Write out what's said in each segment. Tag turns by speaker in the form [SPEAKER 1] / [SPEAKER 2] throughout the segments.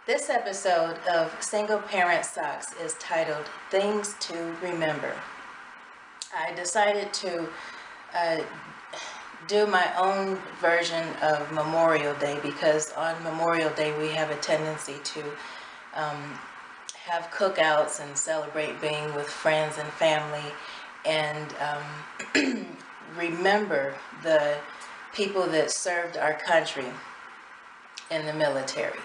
[SPEAKER 1] This episode of Single Parent Socks is titled Things to Remember. I decided to uh, do my own version of Memorial Day because on Memorial Day we have a tendency to have cookouts and celebrate being with friends and family and remember the people that served our country in the military.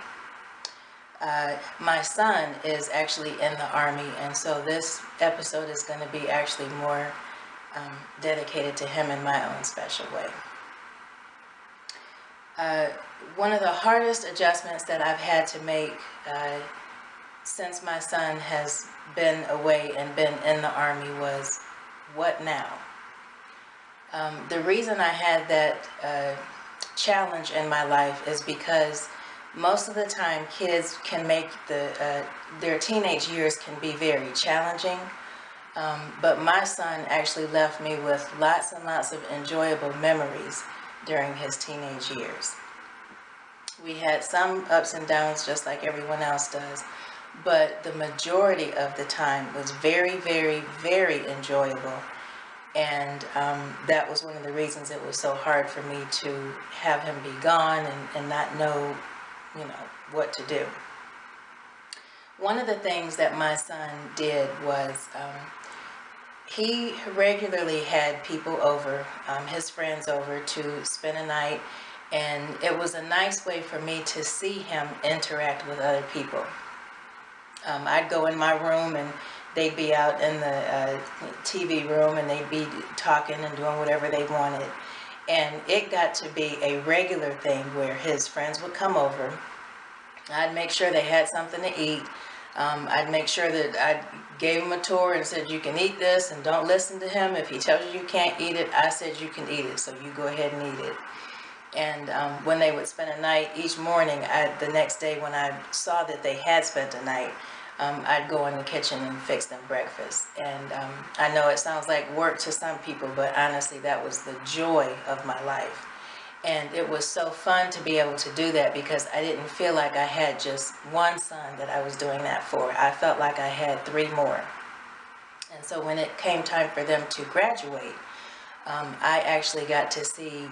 [SPEAKER 1] My son is actually in the Army, and so this episode is going to be actually more dedicated to him in my own special way. One of the hardest adjustments that I've had to make since my son has been away and been in the Army was, what now? The reason I had that challenge in my life is because most of the time kids can make their teenage years can be very challenging, but my son actually left me with lots and lots of enjoyable memories during his teenage years. We had some ups and downs just like everyone else does, but the majority of the time was very, very, very enjoyable. And that was one of the reasons it was so hard for me to have him be gone and not know, what to do. One of the things that my son did was he regularly had people over, his friends over, to spend a night, and it was a nice way for me to see him interact with other people. I'd go in my room and they'd be out in the TV room and they'd be talking and doing whatever they wanted. And it got to be a regular thing where his friends would come over. I'd make sure they had something to eat. I'd make sure that I gave him a tour and said, you can eat this and don't listen to him. If he tells you you can't eat it, I said you can eat it, so you go ahead and eat it. And when they would spend a night each morning, the next day when I saw that they had spent a night, I'd go in the kitchen and fix them breakfast. And I know it sounds like work to some people, but honestly, that was the joy of my life. And it was so fun to be able to do that because I didn't feel like I had just one son that I was doing that for. I felt like I had 3 more. And so when it came time for them to graduate, I actually got to see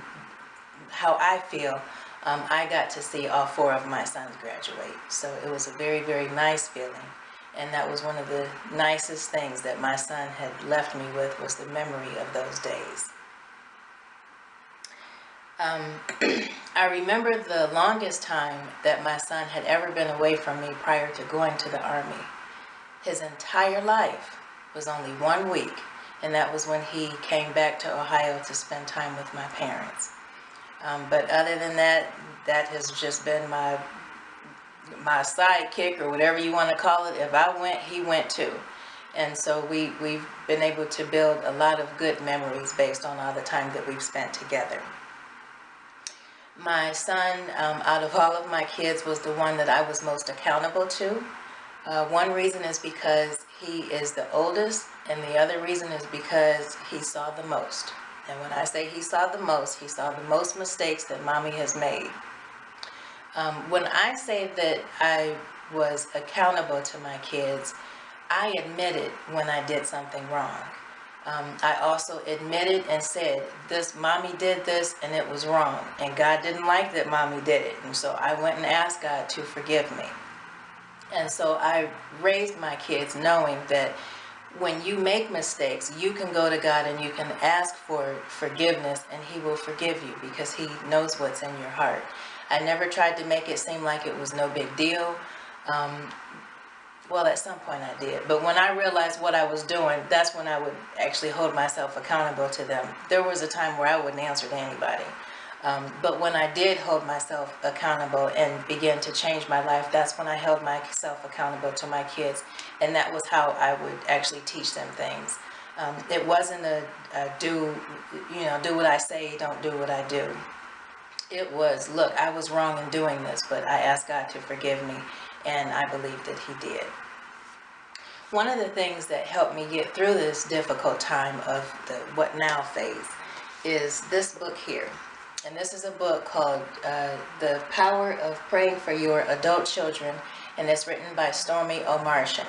[SPEAKER 1] how I feel. I got to see all 4 of my sons graduate. So it was a very, very nice feeling. And that was one of the nicest things that my son had left me with, was the memory of those days. I remember the longest time that my son had ever been away from me prior to going to the Army. His entire life was only 1 week, and that was when he came back to Ohio to spend time with my parents. But other than that, that has just been my sidekick, or whatever you want to call it. If I went, he went too. And so we've been able to build a lot of good memories based on all the time that we've spent together. My son, out of all of my kids, was the one that I was most accountable to. One reason is because he is the oldest, and the other reason is because he saw the most. And when I say he saw the most mistakes that mommy has made. When I say that I was accountable to my kids, I admitted when I did something wrong. I also admitted and said, mommy did this and it was wrong, and God didn't like that mommy did it, and so I went and asked God to forgive me. And so I raised my kids knowing that when you make mistakes, you can go to God and you can ask for forgiveness, and he will forgive you because he knows what's in your heart. I never tried to make it seem like it was no big deal. Well, at some point I did, but when I realized what I was doing, that's when I would actually hold myself accountable to them. There was a time where I wouldn't answer to anybody, but when I did hold myself accountable and began to change my life, that's when I held myself accountable to my kids, and that was how I would actually teach them things. It wasn't a do what I say, don't do what I do. It was, look, I was wrong in doing this, but I asked God to forgive me, and I believe that he did. One of the things that helped me get through this difficult time of the what now phase is this book here. And this is a book called The Power of Praying for Your Adult Children and it's written by Stormy O'Martian.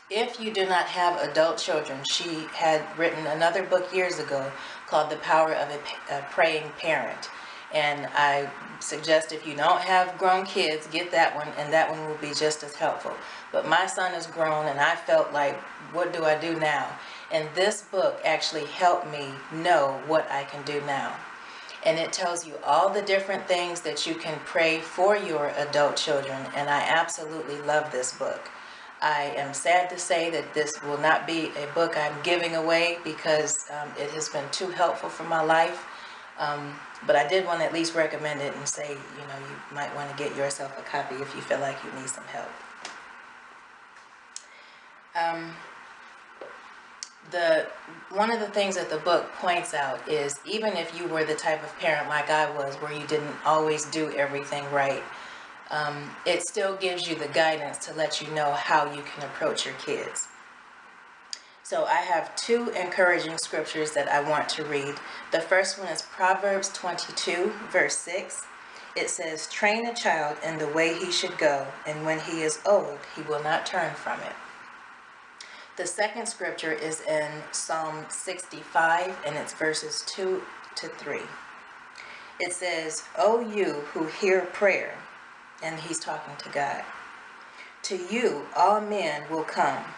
[SPEAKER 1] If you do not have adult children, she had written another book years ago called The Power of a Praying Parent. And I suggest if you don't have grown kids, get that one, and that one will be just as helpful. But my son is grown, and I felt like, what do I do now? And this book actually helped me know what I can do now. And it tells you all the different things that you can pray for your adult children, and I absolutely love this book. I am sad to say that this will not be a book I'm giving away because it has been too helpful for my life. But I did want to at least recommend it and say, you know, you might want to get yourself a copy if you feel like you need some help. One of the things that the book points out is even if you were the type of parent like I was, where you didn't always do everything right, it still gives you the guidance to let you know how you can approach your kids. So I have two encouraging scriptures that I want to read. The first one is Proverbs 22, verse 6. It says, "Train a child in the way he should go, and when he is old, he will not turn from it." The second scripture is in Psalm 65, and it's verses 2 to 3. It says, "O you who hear prayer," and he's talking to God, "to you all men will come.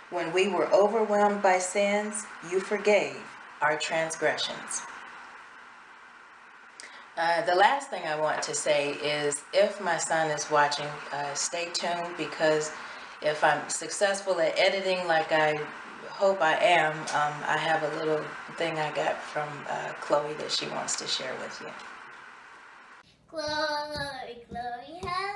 [SPEAKER 1] When we were overwhelmed by sins, you forgave our transgressions." The last thing I want to say is if my son is watching, stay tuned, because if I'm successful at editing like I hope I am, I have a little thing I got from Chloe that she wants to share with you.
[SPEAKER 2] Glory, glory, hallelujah.